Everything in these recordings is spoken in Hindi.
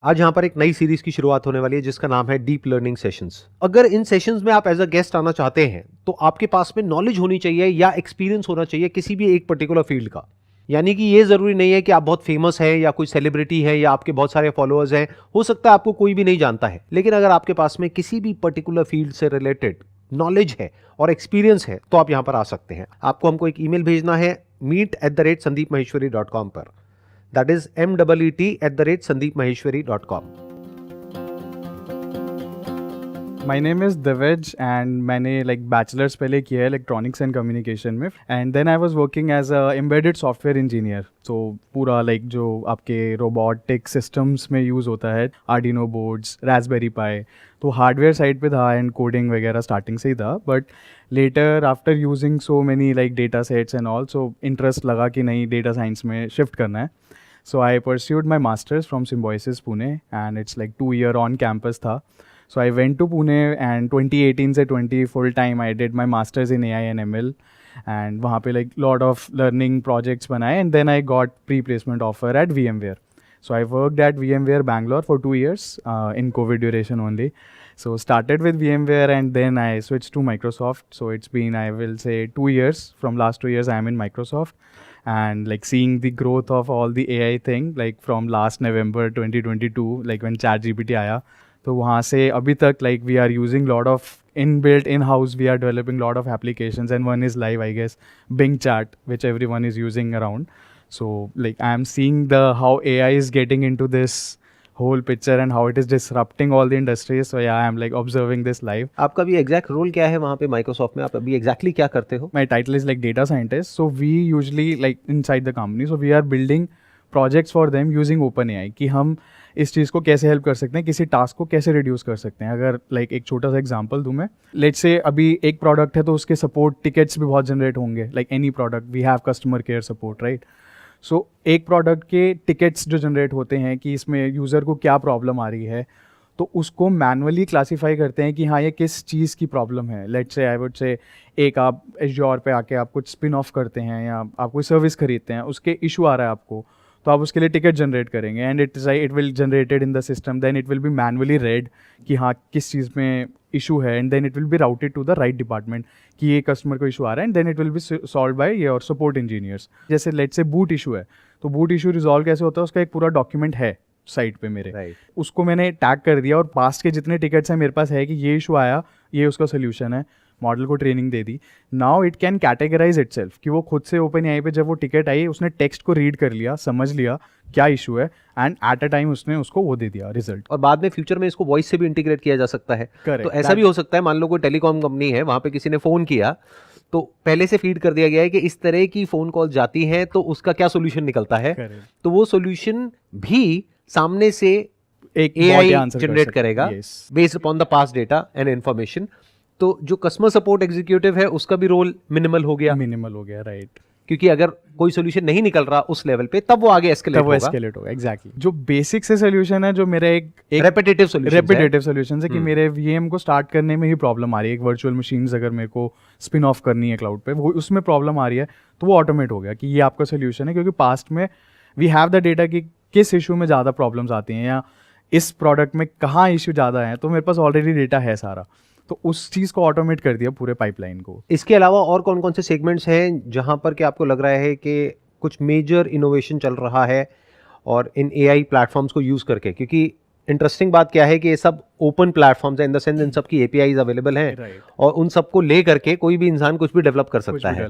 आज यहाँ पर एक नई सीरीज की शुरुआत होने वाली है जिसका नाम है डीप लर्निंग सेशंस। अगर इन सेशंस में आप एज अ गेस्ट आना चाहते हैं तो आपके पास में नॉलेज होनी चाहिए या एक्सपीरियंस होना चाहिए किसी भी एक पर्टिकुलर फील्ड का। यानी कि ये जरूरी नहीं है कि आप बहुत फेमस हैं या कोई सेलिब्रिटी है या आपके बहुत सारे फॉलोअर्स हैं, हो सकता है आपको कोई भी नहीं जानता है, लेकिन अगर आपके पास में किसी भी पर्टिकुलर फील्ड से रिलेटेड नॉलेज है और एक्सपीरियंस है तो आप यहाँ पर आ सकते हैं। आपको हमको एक ईमेल भेजना है meet@sandeepmaheshwari.com पर। That is meet@sandeepmaheshwari.com। My name is Divej and मैंने लाइक बैचलर्स पहले किया है इलेक्ट्रॉनिक्स एंड कम्युनिकेशन में, and then I was working as a embedded software engineer. तो पूरा लाइक जो आपके रोबोटिक सिस्टम्स में यूज़ होता है, आर्डिनो बोर्ड्स, रास्पबेरी पाई, तो हार्डवेयर साइड पे था एंड कोडिंग वगैरह स्टार्टिंग से ही था। But later after using so many like data sets and all, so interest लगा कि नहीं, डेटा साइंस में शिफ्ट करना है। So I pursued my master's from Symbiosis Pune, and it's like 2 year on campus था. So I went to Pune and 2018 से 20 full time I did my master's in AI and ML, and वहाँ पे like lot of learning projects बनाए, and then I got pre-placement offer at VMware. So I worked at VMware Bangalore for 2 years in COVID duration only. So started with VMware and then I switched to Microsoft. So it's been, I will say, 2 years. From last 2 years I am in Microsoft, and like seeing the growth of all the AI thing, like from last November 2022, like when ChatGPT आया, तो वहाँ से अभी तक like we are using lot of inbuilt in-house, we are developing lot of applications, and one is live, I guess, Bing Chat, which everyone is using around. So like I am seeing the how AI is getting into this whole picture and how it is disrupting all the industries. So yeah, I am like observing this live. आपका भी एग्जैक्ट रोल क्या है वहाँ पे माइक्रोसॉफ्ट में? आप अभी एग्जैक्टली क्या करते हो? My title is like data scientist. So we usually like inside the company, so we are building projects for them using OpenAI, कि हम इस चीज़ को कैसे हेल्प कर सकते हैं, किसी टास्क को कैसे रिड्यूस कर सकते हैं। अगर लाइक एक छोटा सा एग्जांपल दूं मैं, लेट्स से अभी एक प्रोडक्ट है तो उसके सपोर्ट टिकट्स भी बहुत जनरेट होंगे, like any product we have customer care support, right. So एक प्रोडक्ट के टिकट्स जो जनरेट होते हैं कि इसमें यूज़र को क्या प्रॉब्लम आ रही है, तो उसको मैनुअली क्लासीफाई करते हैं कि हाँ ये किस चीज़ की प्रॉब्लम है। लेट्स से आई वुड से एक आप एज़्योर पे आके आप कुछ स्पिन ऑफ करते हैं या आप कोई सर्विस खरीदते हैं, उसके इशू आ रहा है आपको, तो आप उसके लिए टिकट जनरेट करेंगे, and it will generated in the system, then it will be manually read कि हाँ किस चीज़ में इशू है, and then it will be routed to the right department कि ये कस्टमर को इशू आ रहा है, and then it will be solve by your support engineers. जैसे लेट्स से बूट इशू है, तो बूट इशू रिजॉल्व कैसे होता है, उसका एक पूरा डॉक्यूमेंट है साइट पे मेरे, उसको मैंने टैग कर दिया, और पास्ट के जितने टिकट्स हैं मेरे पास है कि ये इशू आया, ये उसका सोल्यूशन है, मॉडल को ट्रेनिंग दे दी। Now it can categorise itself कि वो खुद से OpenAI पे जब वो टिकट आई, उसने टेक्स्ट को रीड कर लिया, समझ लिया क्या इशू है, एंड एट अ टाइम उसने उसको वो दे दिया रिजल्ट। और बाद में फ्यूचर में इसको वॉइस से भी इंटीग्रेट किया जा सकता है। तो ऐसा भी हो सकता है, मान लो कोई टेलीकॉम कंपनी है, वहां पे किसी ने फोन किया तो पहले से फीड कर दिया गया है कि इस तरह की फोन कॉल जाती है तो उसका क्या सोल्यूशन निकलता है, तो वो सोल्यूशन भी सामने से एक AI जनरेट करेगा based upon the past data and information. तो जो कस्टमर सपोर्ट एग्जीक्यूटिव है उसका भी रोल मिनिमल हो गया, राइट, क्योंकि अगर कोई सोल्यूशन नहीं निकल रहा उस लेवल पे तब वो आगे एस्केलेट होगा। एग्जैक्टली जो बेसिक से सोल्यूशन है, जो मेरा एक रेपिटेटिव सोल्यूशन है कि मेरे VM को स्टार्ट करने में ही प्रॉब्लम आ रही है, एक वर्चुअल मशीन्स अगर मेरे को स्पिन ऑफ करनी है क्लाउड पे, वो उसमें प्रॉब्लम आ रही है, तो वो ऑटोमेट हो गया कि ये आपका सोल्यूशन है, क्योंकि पास्ट में वी हैव द डेटा कि किस इशू में ज़्यादा प्रॉब्लम्स आती हैं या इस प्रोडक्ट में कहाँ इशू ज़्यादा है, तो मेरे पास ऑलरेडी डेटा है सारा, तो उस चीज़ को ऑटोमेट कर दिया पूरे पाइपलाइन को। इसके अलावा और कौन कौन से सेगमेंट्स हैं जहां पर कि आपको लग रहा है कि कुछ मेजर इनोवेशन चल रहा है और इन AI प्लेटफॉर्म्स को यूज़ करके? क्योंकि इंटरेस्टिंग बात क्या है कि ये सब ओपन प्लेटफॉर्म्स हैं, इन द सेंस इन सब की APIs अवेलेबल हैं, और उन सबको ले करके कोई भी इंसान कुछ भी डेवलप कर सकता है।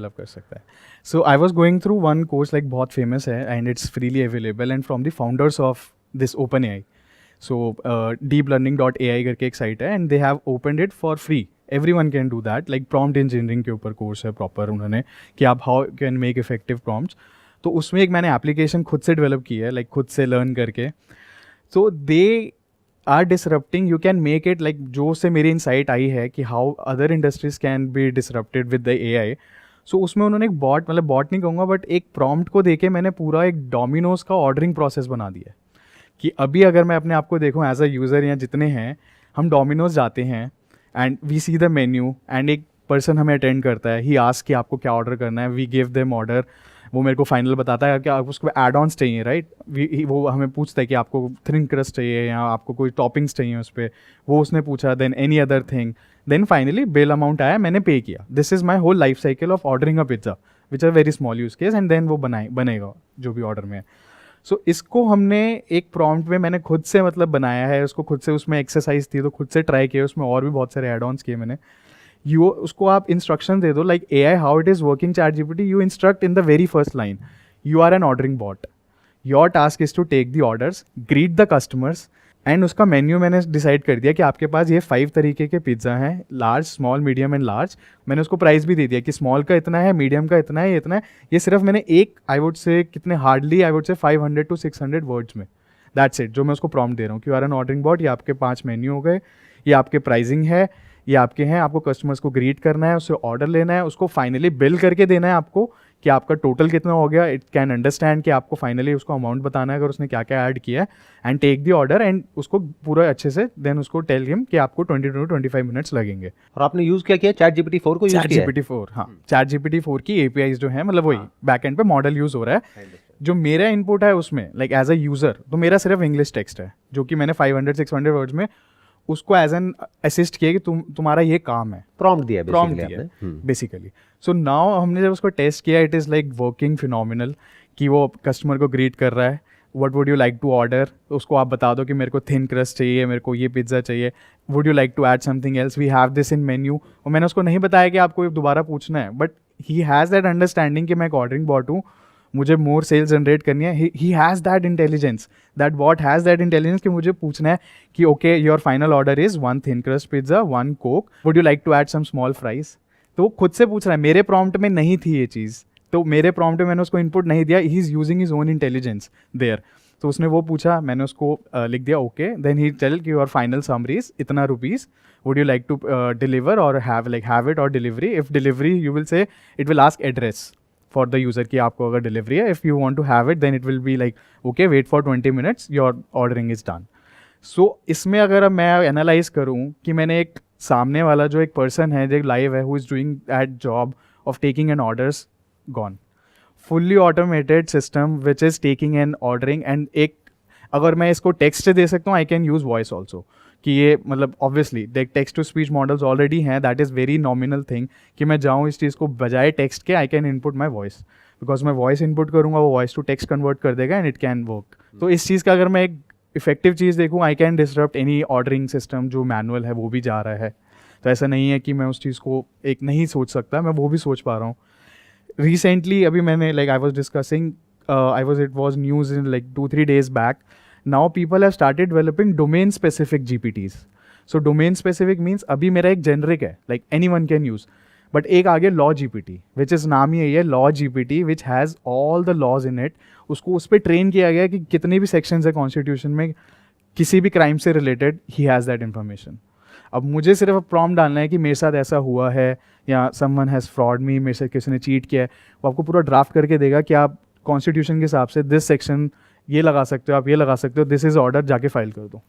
So I was going through one course like बहुत फेमस है and it's freely available and from the founders of this OpenAI। So deeplearning.ai करके एक साइट है, and they have opened it for free, everyone can do that, like prompt engineering के ऊपर कोर्स है प्रॉपर उन्होंने कि आप how can make effective prompts. तो उसमें एक मैंने एप्लीकेशन खुद से डेवलप की है, लाइक खुद से लर्न करके। So they are disrupting, you can make it like, जो से मेरी इनसाइट आई है कि how other industries can be disrupted with the AI। सो उसमें उन्होंने एक बॉट, मतलब बॉट नहीं कहूँगा, बट एक प्रॉम्प्ट को देके मैंने पूरा एक डोमिनोज का ऑर्डरिंग प्रोसेस बना दिया कि अभी अगर मैं अपने आप को देखूँ एज अ यूज़र या जितने हैं, हम डोमिनोज जाते हैं and we see the menu, and एक पर्सन हमें अटेंड करता है, ही आस्क कि आपको क्या ऑर्डर करना है, वी गिव देम ऑर्डर, वो मेरे को फाइनल बताता है कि आपको उसको एड ऑन्स चाहिए, राइट। वो हमें पूछता है कि आपको थिन क्रस्ट चाहिए या आपको कोई टॉपिंग्स चाहिए उस पर, वो उसने पूछा, then any other thing, then finally bill amount आया, मैंने पे किया। This is my whole life cycle of ordering a pizza which are very small use case, and then वो बनेगा जो भी ऑर्डर में है। सो इसको हमने एक प्रॉम्प्ट में मैंने खुद से मतलब बनाया है, उसको खुद से, उसमें एक्सरसाइज थी तो खुद से ट्राई किया, उसमें और भी बहुत सारे एड ऑन्स किए मैंने। उसको आप इंस्ट्रक्शन दे दो like AI how it is working ChatGPT, you instruct in the very first line, you are an ordering bot, your task is to take the orders, greet the customers, and उसका मेन्यू मैंने डिसाइड कर दिया कि आपके पास ये 5 तरीके के पिज्ज़ा हैं, large, small, medium and large. मैंने उसको प्राइस भी दे दिया कि स्मॉल का इतना है, मीडियम का इतना है, ये इतना है। ये सिर्फ मैंने आई वुड से कितने हार्डली 500 to 600 वर्ड्स में, दैट्स इट, जो मैं उसको प्रॉम्प्ट दे रहा हूँ कि you are an ordering bot, ये आपके 5 मेन्यू हो गए, ये आपके प्राइसिंग है, ये आपके हैं, आपको कस्टमर्स को ग्रीट करना है, उससे ऑर्डर लेना है, उसको फाइनली बिल करके देना है आपको कि आपका टोटल कितना हो गया। इट कैन अंडरस्टैंड कि आपको फाइनली उसको अमाउंट बताना है अगर उसने क्या क्या ऐड किया है, and take the order, and उसको पूरा अच्छे से देन उसको टेल हिम कि आपको 20 to 25 मिनट्स लगेंगे। और आपने यूज क्या किया, ChatGPT 4 को यूज किया है? ChatGPT 4, हाँ, ChatGPT 4 की APIs जो है, मतलब वही बैक एंड पे मॉडल यूज हो रहा है। जो मेरा इनपुट है उसमें लाइक एज अ यूजर, तो मेरा सिर्फ इंग्लिश टेक्स्ट है जो कि मैंने 500-600 वर्ड्स में उसको एज एन असिस्ट किया कि तुम्हारा ये काम है, प्रॉम्प्ट दिया बेसिकली। सो नाउ हमने जब उसको टेस्ट किया, it is like working phenomenal, कि वो कस्टमर को ग्रीट कर रहा है, what would you like to order, उसको आप बता दो कि मेरे को थिन क्रस्ट चाहिए, मेरे को ये पिज्ज़ा चाहिए, would you like to add something else, we have this in menu. और मैंने उसको नहीं बताया कि आपको दोबारा पूछना है, but he has that understanding कि मैं एक ऑर्डरिंग बॉट हूँ, मुझे मोर सेल्स जनरेट करनी है। He has that intelligence, that bot has that intelligence कि मुझे पूछना है कि okay your final order is 1 thin crust pizza, 1 Coke, would you like to add some small fries. तो वो खुद से पूछ रहा है, मेरे प्रॉम्प्ट में नहीं थी ये चीज़, तो मेरे प्रॉम्प्ट में मैंने उसको इनपुट नहीं दिया, he is using his own intelligence there. तो उसने वो पूछा, मैंने उसको लिख दिया ओके, देन ही टेल कि योर फाइनल समरीज इतना rupees, would you like to deliver or have it or delivery. If delivery you will say, it will ask address for the user कि आपको अगर डिलीवरी है, if you want to have it then it will be like okay wait for 20 minutes, your ordering is done. So इसमें अगर अब मैं एनालाइज करूँ कि मैंने एक सामने वाला जो एक पर्सन है जो लाइव है, who is doing that job of taking an orders, gone, fully automated system which is taking an ordering. And एक अगर मैं इसको टेक्स्ट दे सकता हूँ, I can use voice also, कि ये मतलब obviously text to speech models already हैं, that is very nominal thing कि मैं जाऊँ इस चीज़ को बजाय टेक्स्ट के, I can input my voice, because मैं वॉइस इनपुट करूँगा, वो वॉइस टू टेक्स्ट कन्वर्ट कर देगा एंड इट कैन वर्क। तो इस चीज़ का अगर मैं एक इफेक्टिव चीज़ देखूँ, I can disrupt any ordering system जो मैनुअल है वो भी जा रहा है। तो ऐसा नहीं है कि मैं उस चीज़ को एक नहीं सोच सकता, मैं वो भी सोच पा रहा हूँ। रिसेंटली अभी मैंने like I was discussing, it was news in like 2-3 days back, now people have started developing domain specific GPTs. So domain specific means अभी मेरा एक generic है, like anyone can use, but एक आगे law GPT, which is नाम ही यही है law GPT, which has all the laws in it. उसको उस पर ट्रेन किया गया कि कितने भी sections है कॉन्स्टिट्यूशन में किसी भी क्राइम से related, he has that information. अब मुझे सिर्फ प्रॉम्प्ट डालना है कि मेरे साथ ऐसा हुआ है या समवन हैज़ फ्रॉड मी, मेरे से किसी ने चीट किया है, वो आपको पूरा ड्राफ्ट करके देगा कि आप कॉन्स्टिट्यूशन के हिसाब से दिस सेक्शन ये लगा सकते हो, आप ये लगा सकते हो, दिस इज़ ऑर्डर, जाके फाइल कर दो।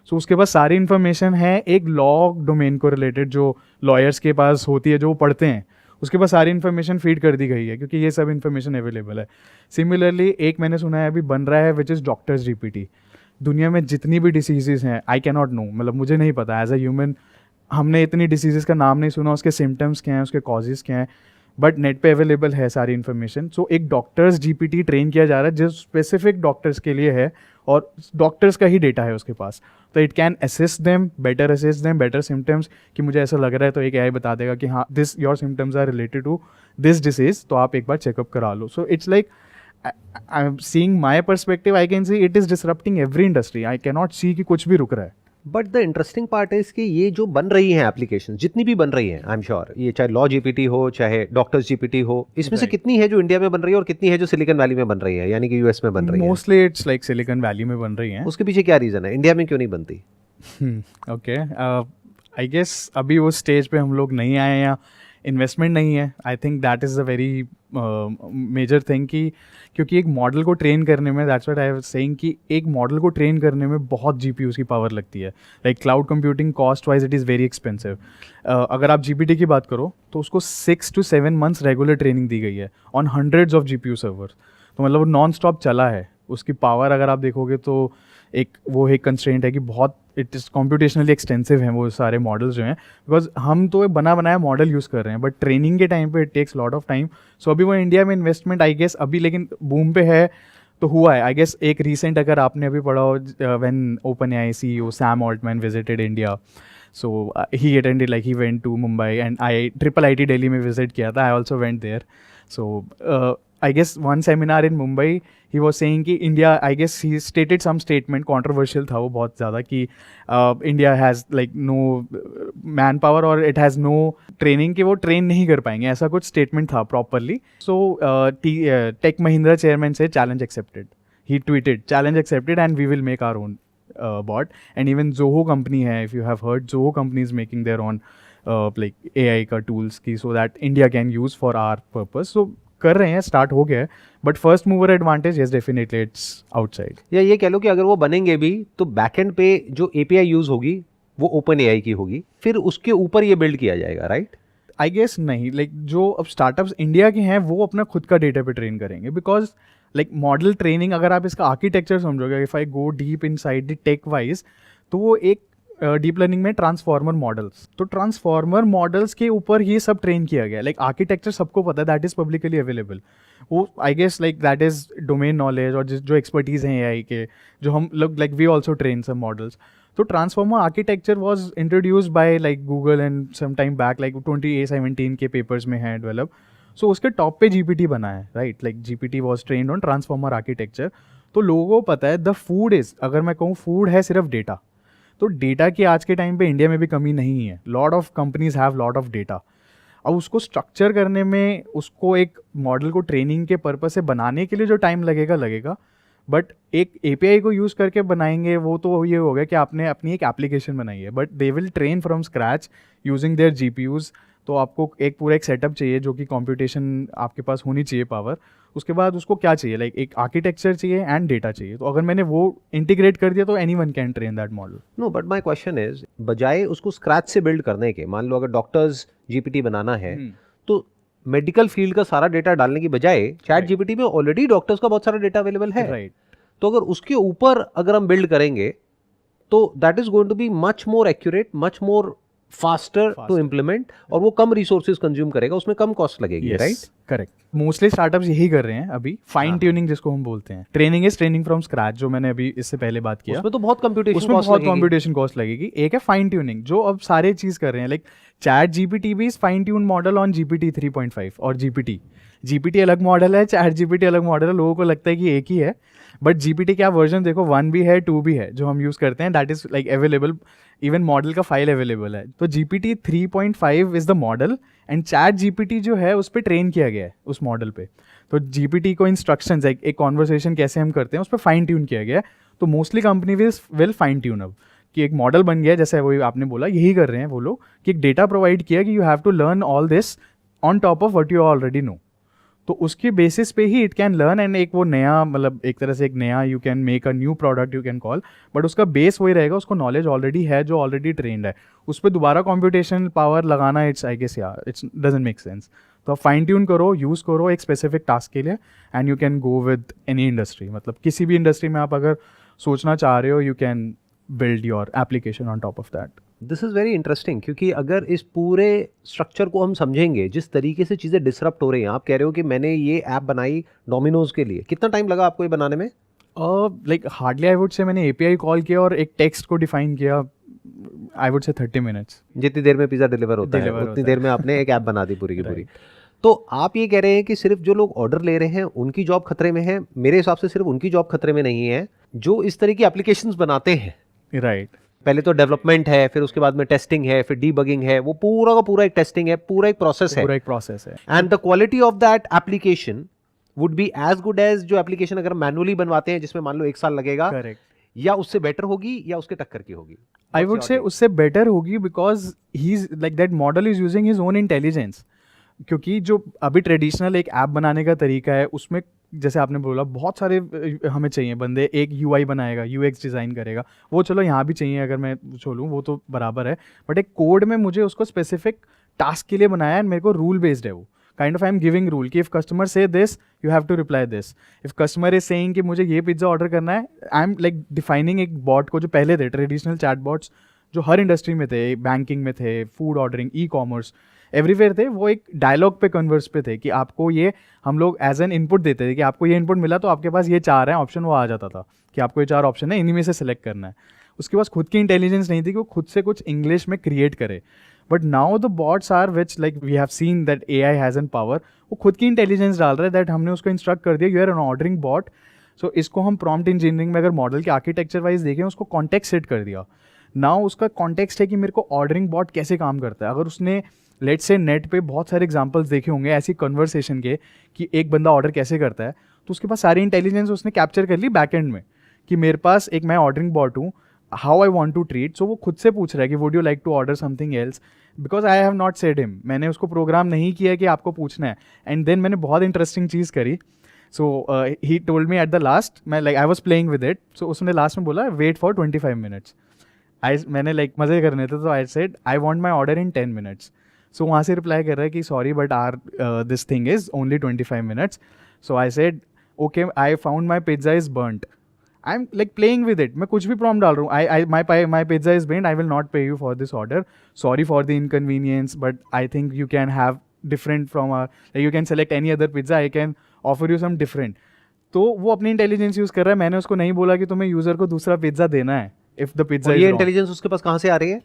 सो उसके पास सारी इन्फॉर्मेशन है एक लॉ डोमेन को रिलेटेड जो लॉयर्स के पास होती है, जो वो पढ़ते हैं, उसके पास सारी इन्फॉर्मेशन फीड कर दी गई है क्योंकि ये सब इन्फॉर्मेशन अवेलेबल है। सिमिलरली एक मैंने सुना है अभी बन रहा है विच इज़ डॉक्टर्स GPT। दुनिया में जितनी भी डिसीजेज़ हैं, आई कैन नॉट नो, मतलब मुझे नहीं पता एज अ ह्यूमन, हमने इतनी डिसीजेज़ का नाम नहीं सुना, उसके सिम्टम्स क्या हैं, उसके कॉजेज़ क्या हैं, बट नेट पे अवेलेबल है सारी इन्फॉर्मेशन। सो एक डॉक्टर्स GPT ट्रेन किया जा रहा है जो स्पेसिफिक डॉक्टर्स के लिए है और डॉक्टर्स का ही डेटा है उसके पास, तो it can assist them better symptoms, कि मुझे ऐसा लग रहा है तो एक AI बता देगा कि हाँ this your symptoms are related to this disease, तो आप एक बार चेकअप करा लो। So it's like I am seeing my perspective, I can see it is disrupting every industry, I can not see कि कुछ भी रुक रहा है। बट द इंटरेस्टिंग पार्ट है कि ये जो बन रही हैं एप्लीकेशन, जितनी भी बन रही हैं, आई एम श्योर, ये चाहे लॉ GPT हो चाहे डॉक्टर्स GPT हो, इसमें से कितनी है जो इंडिया में बन रही है और कितनी है जो सिलिकॉन वैली में बन रही है, यानी कि US में बन रही है? Mostly it's like silicon valley में बन रही है। उसके पीछे क्या रीज़न है, इंडिया में क्यों नहीं बनती? ओके, आई गेस अभी उस स्टेज पे हम लोग नहीं आए हैं, इन्वेस्टमेंट नहीं है. I think that is a very major thing कि क्योंकि एक मॉडल को ट्रेन करने में, that's what I was saying कि एक मॉडल को ट्रेन करने में बहुत GPUs की पावर लगती है. Like cloud computing cost wise it is very expensive. अगर आप GPT की बात करो तो उसको 6 to 7 months रेगुलर ट्रेनिंग दी गई है on hundreds of GPU servers. तो मतलब वो नॉन स्टॉप चला है. उसकी पावर अगर आप देखोगे तो एक कंस्ट्रेंट है कि बहुत इट इज़ कॉम्प्यूटेशनली एक्सटेंसिव हैं वो सारे मॉडल्स जो हैं, बिकॉज हम तो बना बनाया मॉडल यूज़ कर रहे हैं, बट ट्रेनिंग के टाइम पे it takes lot of time. So अभी वो इंडिया में इन्वेस्टमेंट आई गेस अभी लेकिन बूम पे है तो हुआ है. आई गेस एक रिसेंट अगर आपने अभी पढ़ा हो, when OpenAI CEO Sam Altman visited India, so he attended like he went to Mumbai and IIT Delhi में विजिट किया था. I also went there. So I guess one seminar in Mumbai, he was saying कि India, I guess he stated some statement, controversial था वो बहुत ज़्यादा कि India has like no manpower or it has no training कि वो train नहीं कर पाएंगे, ऐसा कुछ statement था properly. So Tech Mahindra chairman से challenge accepted. He tweeted challenge accepted and we will make our own bot. And even Zoho company है, if you have heard, Zoho company is making their own like AI का tools की so that India can use for our purpose. So कर रहे हैं, स्टार्ट हो गया है, but first mover advantage yes definitely it's outside. या ये कह लो कि अगर वो बनेंगे भी तो बैकएंड पे जो API यूज होगी वो OpenAI की होगी, फिर उसके ऊपर ये बिल्ड किया जाएगा, राइट? आई गेस नहीं, लाइक जो अब स्टार्टअप्स इंडिया के हैं वो अपना खुद का डेटा पे ट्रेन करेंगे, बिकॉज लाइक मॉडल ट्रेनिंग अगर आप इसका आर्किटेक्चर समझोगे, if I go deep inside the tech wise, तो वो एक डीप लर्निंग में ट्रांसफॉर्मर मॉडल्स, तो ट्रांसफॉर्मर मॉडल्स के ऊपर ये सब ट्रेन किया गया. लाइक आर्किटेक्चर सबको पता है, दैट इज़ पब्लिकली अवेलेबल. वो I guess like that is domain knowledge और जो एक्सपर्टीज़ हैं AI के, जो हम लोग like we also train some models. तो transformer architecture was introduced by like Google and some time back, like 2017 के पेपर्स में है डेवलप. सो उसके टॉप पे GPT बना है, right? Like GPT was trained on transformer architecture. तो लोगों को पता है द फूड इज़, अगर मैं कहूँ फूड है सिर्फ डेटा, तो डेटा की आज के टाइम पे इंडिया में भी कमी नहीं है. Lot of companies have lot of data. अब उसको स्ट्रक्चर करने में, उसको एक मॉडल को ट्रेनिंग के पर्पज से बनाने के लिए जो टाइम लगेगा, बट एक API को यूज़ करके बनाएंगे वो तो ये हो गया कि आपने अपनी एक एप्लीकेशन बनाई है, but they will train from scratch using their GPUs. तो आपको एक पूरा एक सेटअप चाहिए जो कि कंप्यूटेशन आपके पास होनी चाहिए पावर. उसके बाद उसको क्या चाहिए, लाइक एक आर्किटेक्चर चाहिए एंड डेटा चाहिए. तो अगर मैंने वो इंटीग्रेट कर दिया तो anyone can train that model. No, but my question is, बजाय उसको स्क्रैच से बिल्ड करने के, मान लो अगर डॉक्टर्स GPT बनाना है तो मेडिकल फील्ड का सारा डेटा डालने की बजाय चैट GPT में ऑलरेडी डॉक्टर्स का बहुत सारा डेटा अवेलेबल है, राइट? तो अगर उसके ऊपर अगर हम बिल्ड करेंगे तो that is going to be much more accurate, much more faster to implement, और वो कम रिसोर्सेज कंज्यूम करेगा, उसमें कम कॉस्ट लगेगी, राइट? करेक्ट. मोस्टली स्टार्टअप्स यही कर रहे हैं अभी. फाइन ट्यूनिंग जिसको हम बोलते हैं, training is training from scratch, जो मैंने अभी इससे पहले बात किया. उसमें तो बहुत कंप्यूटेशन कॉस्ट लगेगी. एक है फाइन ट्यूनिंग जो अब सारे चीज कर रहे हैं, लाइक चैट GPT भी is fine tune model on GPT 3.5 और GPT अलग मॉडल है, चैट GPT अलग मॉडल है. लोगों को लगता है कि एक ही है, बट GPT क्या वर्जन देखो, 1 भी है 2 भी है जो हम यूज़ करते हैं. That is like available, even model का फाइल अवेलेबल है. तो GPT 3.5 is the model and chat GPT जो है उस पर ट्रेन किया गया है उस मॉडल पे. तो GPT को इंस्ट्रक्शंस, एक कॉन्वर्सेशन कैसे हम करते हैं उस पर फाइन ट्यून किया गया है. तो mostly company will fine tune अब कि एक मॉडल बन गया, जैसे वो आपने बोला, यही कर रहे हैं वो लोग कि एक डेटा प्रोवाइड किया कि you have to learn all this on top of what you already know. तो उसके बेसिस पे ही इट कैन लर्न एंड एक वो नया, मतलब एक तरह से एक नया, you can make a new product you can call, but उसका बेस वही रहेगा, उसको नॉलेज ऑलरेडी है जो ऑलरेडी ट्रेंड है. उस पर दोबारा कंप्यूटेशन पावर लगाना, it's I guess it's doesn't make sense. तो आप फाइन ट्यून करो, यूज़ करो एक स्पेसिफिक टास्क के लिए and you can go with any industry. मतलब किसी भी इंडस्ट्री में आप अगर सोचना चाह रहे हो, you can build your application on top of that. This is very interesting, क्योंकि अगर इस पूरे स्ट्रक्चर को हम समझेंगे, जिस तरीके से चीज़ें डिसरप्ट हो रही हैं, आप कह रहे हो कि मैंने ये ऐप बनाई डोमिनोज के लिए, कितना टाइम लगा आपको ये बनाने में? लाइक हार्डली आई वुड से मैंने API कॉल किया और एक टेक्स्ट को डिफाइन किया, आई वुड से 30 मिनट्स. जितनी देर में पिज़्ज़ा डिलीवर होता है उतनी देर में आपने एक ऐप बना दी पूरी की पूरी. तो आप ये कह रहे हैं कि सिर्फ जो लोग ऑर्डर ले रहे हैं उनकी जॉब खतरे में है? मेरे हिसाब से सिर्फ उनकी जॉब खतरे में नहीं है जो इस तरह की एप्लीकेशंस बनाते हैं, राइट? पहले तो डेवलपमेंट है, फिर उसके बाद में टेस्टिंग है, फिर डीबगिंग है, वो पूरा का पूरा एक टेस्टिंग है, पूरा एक प्रोसेस है. And the quality of that application would be as good as जो एप्लीकेशन अगर मैनुअली बनवाते हैं जिसमें मान लो 1 साल लगेगा. करेक्ट. या उससे बेटर होगी या उसके टक्कर की होगी? आई वुड से उससे बेटर होगी, because he is like that model is using his own intelligence. क्योंकि जो अभी ट्रेडिशनल एक ऐप बनाने का तरीका है उसमें जैसे आपने बोला बहुत सारे हमें चाहिए बंदे, एक यूआई बनाएगा, यूएक्स डिज़ाइन करेगा, वो चलो यहाँ भी चाहिए अगर मैं छोड़ूँ वो तो बराबर है, बट एक कोड में मुझे उसको स्पेसिफिक टास्क के लिए बनाया है, मेरे को रूल बेस्ड है वो, kind of I am giving rule कि if customer say this you have to reply this, if customer is saying कि मुझे ये पिज्ज़ा ऑर्डर करना है, आई एम लाइक डिफाइनिंग एक बॉट को, जो पहले थे ट्रेडिशनल चैट बॉट्स जो हर इंडस्ट्री में थे, बैंकिंग में थे, food ordering, e commerce, everywhere थे, वो एक डायलॉग पे कन्वर्स पे थे कि आपको ये, हम लोग एज एन इनपुट देते थे कि आपको ये इनपुट मिला तो आपके पास ये 4 हैं ऑप्शन, वो आ जाता था कि आपको ये 4 ऑप्शन है, इन्हीं में से सिलेक्ट करना है। उसके पास खुद की इंटेलिजेंस नहीं थी कि वो खुद से कुछ इंग्लिश में क्रिएट करे, but now the bots are which like we have seen that AI has an power, वो खुद की इंटेलिजेंस डाल रहा है, दैट हमने उसको इंस्ट्रक्ट कर दिया you are an ordering bot. So इसको हम प्रॉम्प्ट इंजीनियरिंग में अगर मॉडल के आर्किटेक्चर वाइज देखें, उसको कॉन्टेक्स्ट सेट कर दिया। नाउ उसका कॉन्टेक्स्ट है कि मेरे को ऑर्डरिंग बॉट कैसे काम करता है। अगर उसने लेट्स से नेट पे बहुत सारे एग्जांपल्स देखे होंगे ऐसी कन्वर्सेशन के कि एक बंदा ऑर्डर कैसे करता है, तो उसके पास सारी इंटेलिजेंस उसने कैप्चर कर ली बैक एंड में कि मेरे पास एक मैं ऑर्डरिंग बॉट हूँ, how I want to treat. So वो खुद से पूछ रहा है कि would you like to order something else, because I have not said him, मैंने उसको प्रोग्राम नहीं किया कि आपको पूछना है। एंड देन मैंने बहुत इंटरेस्टिंग चीज़ करी। So he told me at the last, मैं like I was playing with it, so उसने लास्ट में बोला वेट फॉर 25 मिनट्स। मैंने लाइक मज़े करने थे, तो I said I want my order in 10 minutes. So वहाँ से रिप्लाई कर रहा है कि sorry but are this thing is only 25 minutes. So I said okay I found my pizza is burnt, I am like playing with it, मैं कुछ भी प्रॉम्प्ट डाल रहा हूँ, I my pizza is burnt, I will not pay you for this order, sorry for the inconvenience, but I think you can have different from you can select any other pizza, I can offer you some different. तो वो अपनी इंटेलिजेंस यूज़ कर रहा है, मैंने उसको नहीं बोला कि तुम्हें यूज़र को दूसरा पिज्ज़ा देना है इफ़ द पिज्ज़ा। ये इंटेलिजेंस उसके पास कहाँ से आ रही है?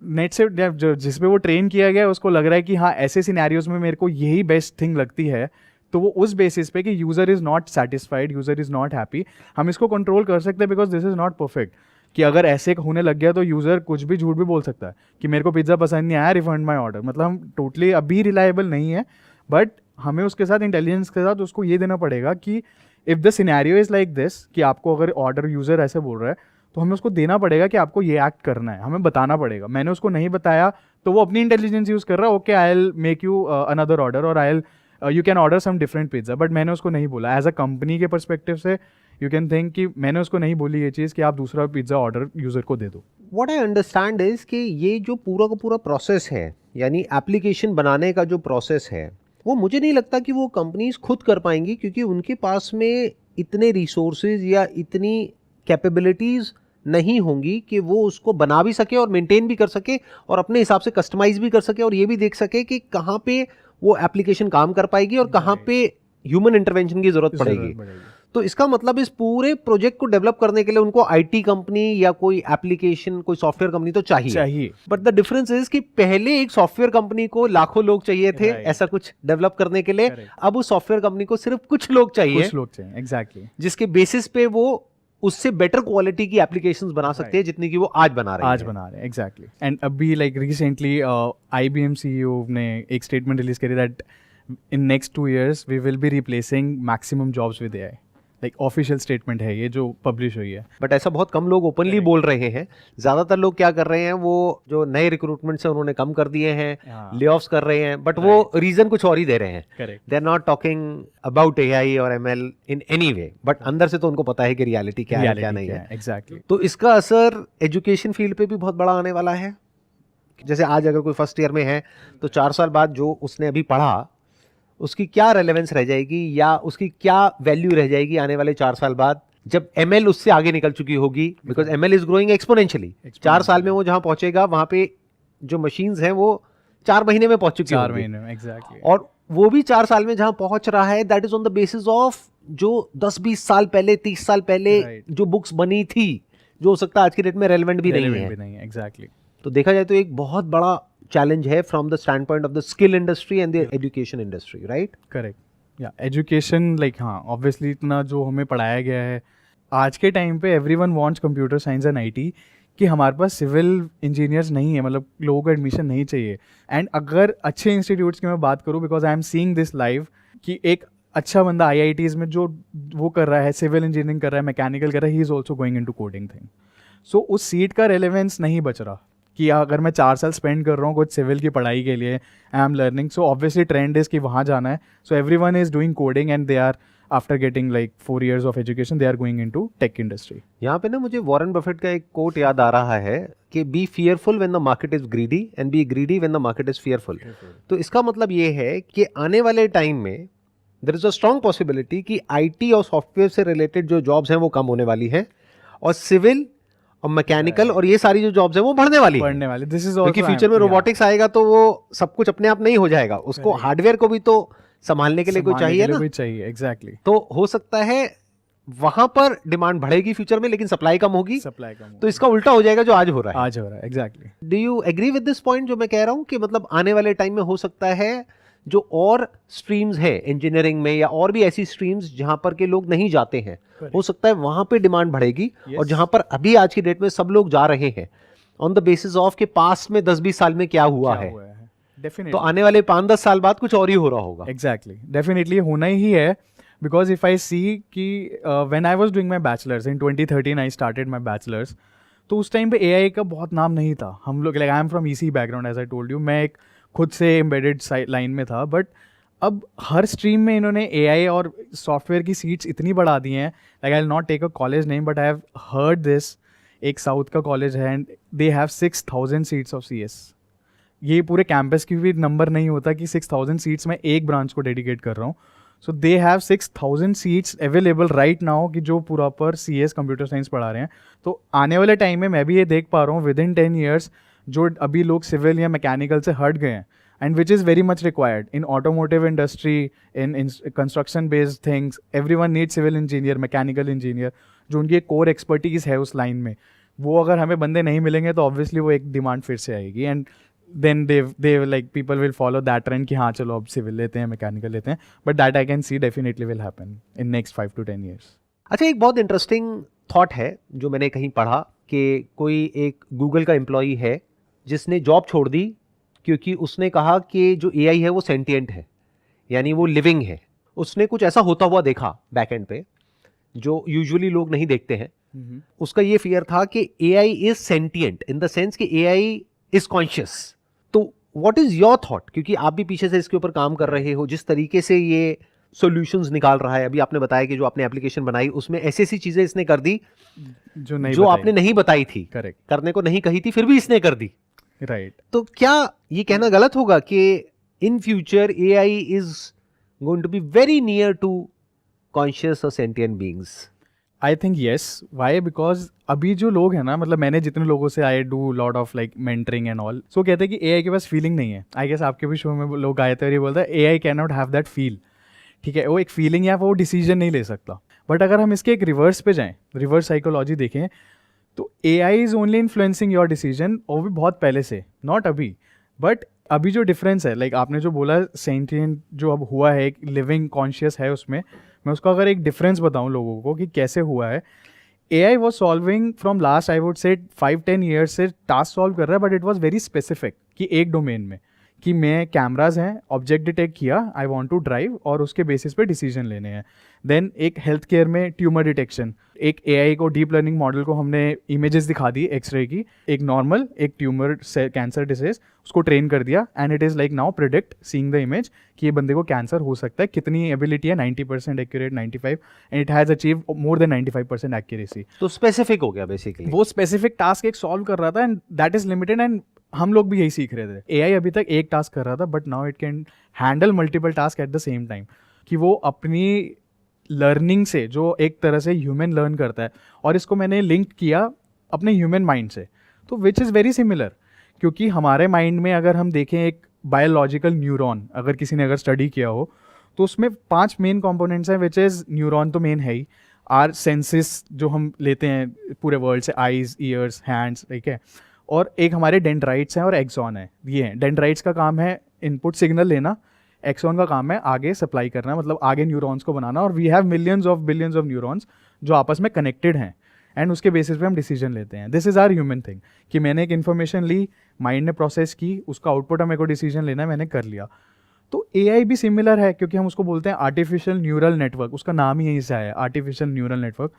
नेट से जो जिस पे वो ट्रेन किया गया है, उसको लग रहा है कि हाँ ऐसे सिनेरियोज में मेरे को यही बेस्ट थिंग लगती है, तो वो उस बेसिस पे कि user is not satisfied, user is not happy, हम इसको कंट्रोल कर सकते हैं because this is not perfect. कि अगर ऐसे होने लग गया तो यूज़र कुछ भी झूठ भी बोल सकता है कि मेरे को पिज्ज़ा पसंद नहीं आया, रिफंड माई ऑर्डर। मतलब हम टोटली अभी रिलायबल नहीं है, बट हमें उसके साथ इंटेलिजेंस के साथ उसको ये देना पड़ेगा कि if the scenario is like this, कि आपको अगर ऑर्डर यूज़र ऐसे बोल रहा है तो हमें उसको देना पड़ेगा कि आपको ये एक्ट करना है, हमें बताना पड़ेगा। मैंने उसको नहीं बताया तो वो अपनी इंटेलिजेंस यूज़ कर रहा है, okay I will make you another order और I will you can order some different pizza, but मैंने उसको नहीं बोला। एज अ कंपनी के परस्पेक्टिव से यू कैन थिंक कि मैंने उसको नहीं बोली ये चीज़ कि आप दूसरा पिज्ज़ा ऑर्डर यूज़र को दे दो। व्हाट आई अंडरस्टैंड इज कि ये जो पूरा का पूरा प्रोसेस है, यानी एप्लीकेशन बनाने का जो प्रोसेस है, वो मुझे नहीं लगता कि वो कंपनीज खुद कर पाएंगी, क्योंकि उनके पास में इतने रिसोर्सेज या इतनी कैपेबिलिटीज़ नहीं होंगी कि वो उसको बना भी सके और मेंटेन भी कर सके और अपने हिसाब से कस्टमाइज भी कर सके और ये भी देख सके कि कहाँ पे वो एप्लीकेशन काम कर पाएगी और कहाँ पे ह्यूमन इंटरवेंशन की जरूरत पड़ेगी। तो इसका मतलब इस पूरे प्रोजेक्ट को डेवलप करने के लिए उनको आईटी कंपनी या कोई एप्लीकेशन, कोई सॉफ्टवेयर कंपनी तो चाहिए। बट द डिफरेंस इज कि पहले एक सॉफ्टवेयर कंपनी को लाखों लोग चाहिए थे ऐसा कुछ डेवलप करने के लिए, अब उस सॉफ्टवेयर कंपनी को सिर्फ कुछ लोग चाहिए, एग्जैक्टली, जिसके बेसिस पे वो उससे बेटर क्वालिटी की एप्लीकेशंस बना सकते हैं जितनी की वो आज बना रहे हैं। एग्जैक्टली। एंड अभी लाइक रिसेंटली IBM CEO ने एक स्टेटमेंट रिलीज करी that in next 2 years we will be replacing maximum jobs with AI। Like official statement है ये जो पब्लिश हुई है, बट ऐसा बहुत कम लोग ओपनली बोल रहे हैं। ज्यादातर लोग क्या कर रहे हैं, वो जो नए रिक्रूटमेंट है उन्होंने कम कर दिए हैं, ले ऑफ्स कर रहे हैं, बट वो रीजन कुछ और ही दे रहे हैं। They are not talking about AI और ML in any way, but अंदर से तो उनको पता है कि रियलिटी क्या है क्या नहीं है। एग्जैक्टली। तो इसका असर एजुकेशन फील्ड पे भी बहुत बड़ा आने वाला है। जैसे आज अगर कोई फर्स्ट ईयर में है तो 4 साल बाद जो उसने अभी पढ़ा उसकी क्या रेलेवेंस रह जाएगी या उसकी क्या वैल्यू रह जाएगी आने वाले 4 साल बाद, जब ML उससे आगे निकल चुकी होगी, because ML is growing exponentially. 4 साल में वो जहां पहुंचेगा वहां पे जो मशीन्स हैं वो 4 महीने में पहुंच चुकी होगी। 4 महीने में, एग्जैक्टली। और वो भी 4 साल में जहां पहुंच रहा है, that is on the basis of जो 10-20 साल पहले, 30 साल पहले जो बुक्स बनी थी, जो हो सकता है आज की डेट में रेलेवेंट भी नहीं है। एग्जैक्टली। तो देखा जाए तो एक बहुत बड़ा चैलेंज है from the stand point of the skill industry and the education industry, right? Correct. या एजुकेशन लाइक हाँ ऑब्वियसली इतना जो हमें पढ़ाया गया है आज के टाइम पे, everyone wants computer science and IT, कि हमारे पास सिविल इंजीनियर्स नहीं है, मतलब लोगों को एडमिशन नहीं चाहिए। एंड अगर अच्छे इंस्टीट्यूट्स की मैं बात करूँ, because I am seeing this live, कि एक अच्छा बंदा IITs में जो वो कर रहा है, सिविल इंजीनियरिंग कर रहा है, मैकेनिकल कर रहा है, he is also going in to coding thing. So उस सीट का रेलेवेंस नहीं बच रहा कि अगर मैं 4 साल स्पेंड कर रहा हूँ कुछ सिविल की पढ़ाई के लिए, I am learning, so obviously trend is कि वहाँ जाना है. So everyone is doing coding and they are after getting like 4 years of education they are going into tech industry. यहाँ पे ना मुझे वॉरेन बफेट का एक कोट याद आ रहा है कि B fearful when the market is greedy and B greedy when the market is fearful. तो इसका मतलब ये है कि आने वाले टाइम में there is a strong possibility कि आईटी और सॉफ्टवेयर से रिलेटेड जो जॉब्स हैं वो कम होने वाली हैं और सिविल और मैकेनिकल और ये सारी जो जॉब्स हैं वो बढ़ने वाली हैं. दिस इज क्योंकि फ्यूचर में रोबोटिक्स आएगा तो वो सब कुछ अपने आप नहीं हो जाएगा, उसको हार्डवेयर को भी तो संभालने के लिए कोई चाहिए ना. चाहिए एग्जैक्टली. तो हो सकता है वहां पर डिमांड बढ़ेगी फ्यूचर में लेकिन सप्लाई कम होगी. तो इसका उल्टा हो जाएगा जो आज हो रहा है. Exactly. Do you agree with this point जो मैं कह रहा हूं कि मतलब आने वाले टाइम में हो सकता है जो और स्ट्रीम्स है इंजीनियरिंग में या और भी ऐसी स्ट्रीम्स जहां पर के लोग नहीं जाते हैं, हो सकता है वहां पे डिमांड बढ़ेगी. और जहां पर अभी आज की डेट में सब लोग जा रहे हैं ऑन द बेसिस ऑफ के पास्ट में 10-20 साल में क्या हुआ है, तो आने वाले 5-10 साल बाद कुछ और ही हो रहा होगा. एग्जैक्टली, डेफिनेटली होना ही है. बिकॉज इफ आई सी कि when I was doing my bachelors in 2013 I started my bachelors, तो उस टाइम पे एआई का बहुत नाम नहीं था. हम लोग, like I am from EC background as I told you, मैं एक खुद से एम्बेडेड लाइन में था. बट अब हर स्ट्रीम में इन्होंने एआई और सॉफ्टवेयर की सीट्स इतनी बढ़ा दी हैं. Like I will not take a college name but I have heard this. एक साउथ का कॉलेज है and they have 6,000 seats of CS. ये पूरे कैंपस की भी नंबर नहीं होता कि 6,000 सीट्स मैं एक ब्रांच को डेडिकेट कर रहा हूँ. So they have 6,000 seats available right now कि जो पूरा पर सीएस कंप्यूटर साइंस पढ़ा रहे हैं. तो आने वाले टाइम में मैं भी ये देख पा रहा हूँ विद इन 10 years जो अभी लोग सिविल या मैकेनिकल से हट गए हैं and which is very much required in automotive industry, in construction based things. Everyone need civil engineer, mechanical engineer, जो उनकी एक कोर एक्सपर्टीज है उस लाइन में. वो अगर हमें बंदे नहीं मिलेंगे तो ऑब्वियसली वो एक डिमांड फिर से आएगी and then they like people will follow that trend कि हाँ चलो अब सिविल लेते हैं, मैकेनिकल लेते हैं. But that I can C definitely will happen in next 5 to 10 years. अच्छा, एक बहुत इंटरेस्टिंग थॉट है जो मैंने कहीं पढ़ा कि कोई एक गूगल का एम्प्लॉई है जिसने जॉब छोड़ दी क्योंकि उसने कहा कि जो एआई है वो सेंटिएंट है, यानी वो लिविंग है. उसने कुछ ऐसा होता हुआ देखा बैक एंड पे जो यूजुअली लोग नहीं देखते हैं. उसका ये फियर था कि AI is sentient in the sense कि एआई इज कॉन्शियस. तो व्हाट इज योर थॉट, क्योंकि आप भी पीछे से इसके ऊपर काम कर रहे हो, जिस तरीके से ये सॉल्यूशंस निकाल रहा है. अभी आपने बताया कि जो आपने एप्लीकेशन बनाई उसमें ऐसी ऐसी चीजें इसने कर दी जो आपने नहीं बताई थी, करेक्ट, करने को नहीं कही थी, फिर भी इसने कर दी. राइट. तो क्या ये कहना गलत होगा कि in future AI is going to be very near to conscious और sentient beings? I think yes. Why? Because अभी जो लोग हैं ना, मतलब मैंने जितने लोगों से I do lot of like mentoring and all, so कहते हैं कि एआई के पास फीलिंग नहीं है. आई गेस आपके भी शो में लोग आए थे और ये बोलता है AI can not have that feel. ठीक है, वो एक फीलिंग या वो डिसीजन नहीं ले सकता. बट अगर हम इसके एक रिवर्स पे जाएं, रिवर्स साइकोलॉजी देखें, तो AI is only influencing your decision, और भी बहुत पहले से, नॉट अभी. बट अभी जो डिफरेंस है, लाइक आपने जो बोला सेंटिएंट जो अब हुआ है, एक लिविंग कॉन्शियस है उसमें, मैं उसका अगर एक डिफरेंस बताऊं लोगों को कि कैसे हुआ है. AI was solving from last I would say 5-10 years से टास्क सॉल्व कर रहा है, but it was very specific कि एक डोमेन में, कि मैं कैमराज हैं, ऑब्जेक्ट डिटेक्ट किया, आई वांट टू ड्राइव, और उसके बेसिस पे डिसीजन लेने हैं. देन एक हेल्थ केयर में ट्यूमर डिटेक्शन, एक AI को डीप लर्निंग मॉडल को हमने इमेजेस दिखा दी एक्सरे की, एक नॉर्मल, एक ट्यूमर से कैंसर डिसीज, उसको ट्रेन कर दिया and it is like now predict seeing the image कि ये बंदे को कैंसर हो सकता है. कितनी एबिलिटी है? 90% accurate, 95, and it has achieve more than 95% accuracy. तो स्पेसिफिक हो गया बेसिकली, वो स्पेसिफिक टास्क एक सॉल्व कर रहा था and that is limited. And हम लोग भी यही सीख रहे थे. एआई अभी तक एक टास्क कर रहा था, but now it can handle multiple task at the same time. कि वो अपनी लर्निंग से, जो एक तरह से ह्यूमन लर्न करता है, और इसको मैंने लिंक किया अपने ह्यूमन माइंड से, तो विच इज़ वेरी सिमिलर. क्योंकि हमारे माइंड में अगर हम देखें एक बायोलॉजिकल न्यूरॉन, अगर किसी ने अगर स्टडी किया हो, तो उसमें 5 मेन कंपोनेंट्स हैं, विच इज़ न्यूरॉन तो मेन है ही, आर सेंसेस जो हम लेते हैं पूरे वर्ल्ड से, आईज, ईयर्स, हैंड्स, ठीक है, और एक हमारे डेंड्राइट्स हैं और एक्सॉन है. ये हैं, डेंड्राइट्स का काम है इनपुट सिग्नल लेना, एक्सॉन का काम है आगे सप्लाई करना, मतलब आगे न्यूरॉन्स को बनाना. और we have millions of billions of neurons जो आपस में कनेक्टेड हैं, एंड उसके बेसिस पे हम डिसीजन लेते हैं. This is our human thing, कि मैंने एक इन्फॉर्मेशन ली, माइंड ने प्रोसेस की, उसका आउटपुट हमें को डिसीजन लेना है, मैंने कर लिया. तो एआई भी सिमिलर है, क्योंकि हम उसको बोलते हैं आर्टिफिशियल न्यूरल नेटवर्क, उसका नाम ही यहीं से आया है, आर्टिफिशियल न्यूरल नेटवर्क.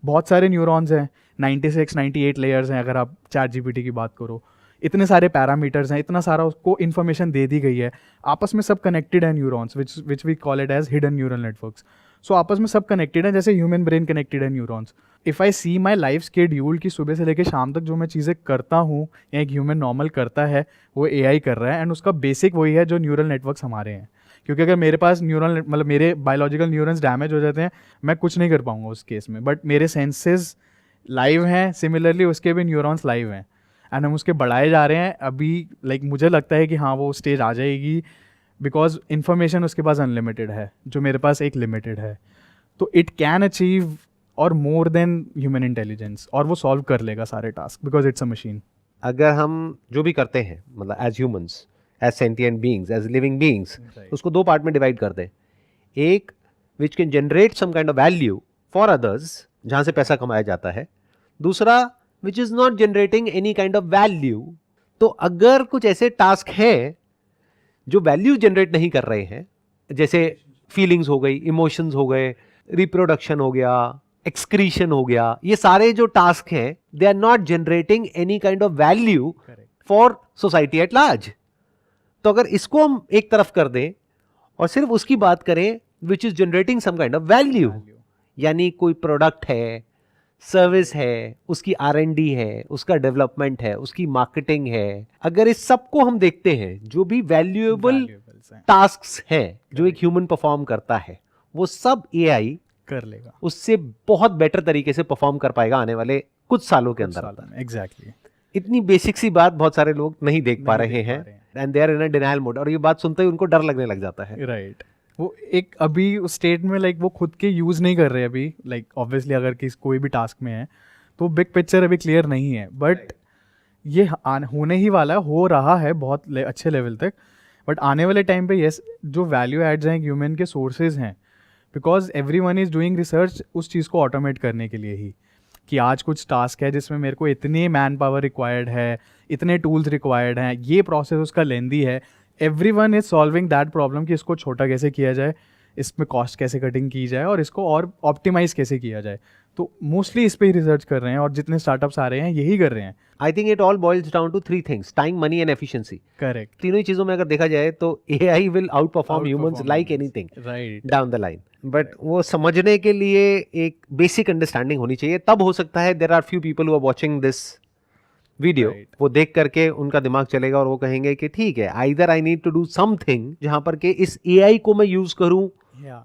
बहुत सारे न्यूरॉन्स हैं, 96-98 लेयर्स हैं अगर आप ChatGPT की बात करो. इतने सारे पैरामीटर्स हैं, इतना सारा उसको इन्फॉर्मेशन दे दी गई है, आपस में सब कनेक्टेड है neurons, which we call it as hidden neural networks. So आपस में सब कनेक्टेड है, जैसे ह्यूमन ब्रेन कनेक्टेड है neurons. If I see my life schedule की सुबह से लेकर शाम तक जो मैं चीज़ें करता हूँ या एक ह्यूमन नॉर्मल करता है, वो AI कर रहा है, एंड उसका बेसिक वही है जो न्यूरल नेटवर्क्स हमारे हैं। क्योंकि अगर मेरे पास न्यूरल मतलब मेरे बायोलॉजिकल न्यूरॉन्स डैमेज हो जाते हैं, मैं कुछ नहीं कर पाऊंगा उस केस में, बट मेरे सेंसेस लाइव हैं, सिमिलरली उसके भी न्यूरॉन्स लाइव हैं, एंड हम उसके बढ़ाए जा रहे हैं अभी। लाइक मुझे लगता है कि हाँ वो स्टेज आ जाएगी, बिकॉज इन्फॉर्मेशन उसके पास अनलिमिटेड है, जो मेरे पास एक लिमिटेड है। तो इट कैन अचीव और मोर देन ह्यूमन इंटेलिजेंस, और वो सॉल्व कर लेगा सारे task, because it's a machine. अगर हम जो भी करते हैं मतलब as humans, as sentient beings, as living beings, उसको दो पार्ट में डिवाइड कर दें। एक which can generate some kind of value for others, जहाँ से पैसा कमाया जाता है। दूसरा which is not generating any kind of value. तो अगर कुछ ऐसे टास्क हैं जो वैल्यू जनरेट नहीं कर रहे हैं, जैसे फीलिंग्स हो गई, इमोशंस हो गए, रिप्रोडक्शन हो गया, एक्सक्रीशन हो गया, ये सारे जो टास्क हैं they are not generating any kind of value for society at large. तो अगर इसको हम एक तरफ कर दें और सिर्फ उसकी बात करें which is generating some kind of value, यानी कोई प्रोडक्ट है, सर्विस है, उसकी R&D है, उसका डेवलपमेंट है, उसकी मार्केटिंग है, अगर इस सबको हम देखते हैं जो भी वैल्यूएबल टास्क्स हैं जो एक ह्यूमन परफॉर्म करता है, वो सब AI कर लेगा, उससे बहुत बेटर तरीके से परफॉर्म कर पाएगा आने वाले कुछ सालों के अंदर। एग्जैक्टली। इतनी बेसिक सी बात बहुत सारे लोग नहीं देख पा रहे हैं, and they are in a denial mode, और ये बात सुनते ही उनको डर लगने लग जाता है। राइट। वो एक अभी उस स्टेट में लाइक वो खुद के यूज़ नहीं कर रहे अभी, लाइक ऑब्वियसली अगर कोई भी टास्क में है तो बिग पिक्चर अभी क्लियर नहीं है, बट ये होने ही वाला है, हो रहा है बहुत अच्छे लेवल तक। बट आने वाले टाइम पे यस, जो वैल्यू एड्स हैं ह्यूमन के सोर्सेज हैं, because everyone is doing research उस चीज़ को ऑटोमेट करने के लिए ही, कि आज कुछ टास्क है जिसमें मेरे को इतनी मैन पावर रिक्वायर्ड है, इतने टूल्स रिक्वायर्ड हैं, ये प्रोसेस उसका लेंदी है। Everyone is solving that problem कि इसको छोटा कैसे किया जाए, इसमें कॉस्ट कैसे कटिंग की जाए, और इसको और ऑप्टिमाइज कैसे किया जाए। तो मोस्टली इस पे ही रिसर्च कर रहे हैं, और जितने स्टार्टअप्स आ रहे हैं यही कर रहे हैं। I think it all boils down to three things: time, money and efficiency. Correct. तीनों ही चीजों में अगर देखा जाए तो AI will outperform humans like anything right down the line. But वो समझने के लिए एक बेसिक अंडरस्टैंडिंग होनी चाहिए, तब हो सकता है there are few people who are watching this video, वो देख करके उनका दिमाग चलेगा और वो कहेंगे कि ठीक है, either I need to do something जहां पर के इस AI को मैं यूज करूं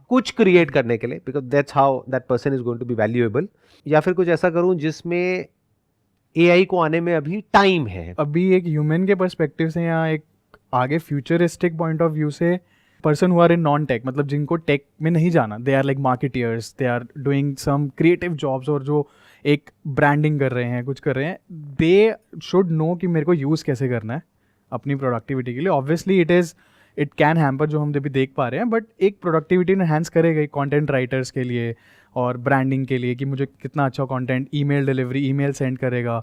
कुछ क्रिएट करने के लिए, because that's how that person is going to be valuable, या फिर कुछ ऐसा करूं जिसमें AI को आने में अभी टाइम है। अभी एक ह्यूमन के पर्सपेक्टिव से या एक आगे फ्यूचरिस्टिक पॉइंट ऑफ व्यू से, person who are in non tech, मतलब जिनको टेक में नहीं जाना, they are like marketers, they are doing some creative jobs, और जो एक ब्रांडिंग कर रहे हैं, कुछ कर रहे हैं, दे शुड नो कि मेरे को यूज़ कैसे करना है अपनी प्रोडक्टिविटी के लिए। ऑब्वियसली इट कैन हैम्पर, जो हम अभी देख पा रहे हैं, बट एक प्रोडक्टिविटी इनहैंस करेगा कंटेंट राइटर्स के लिए और ब्रांडिंग के लिए, कि मुझे कितना अच्छा content, email delivery, email send करेगा।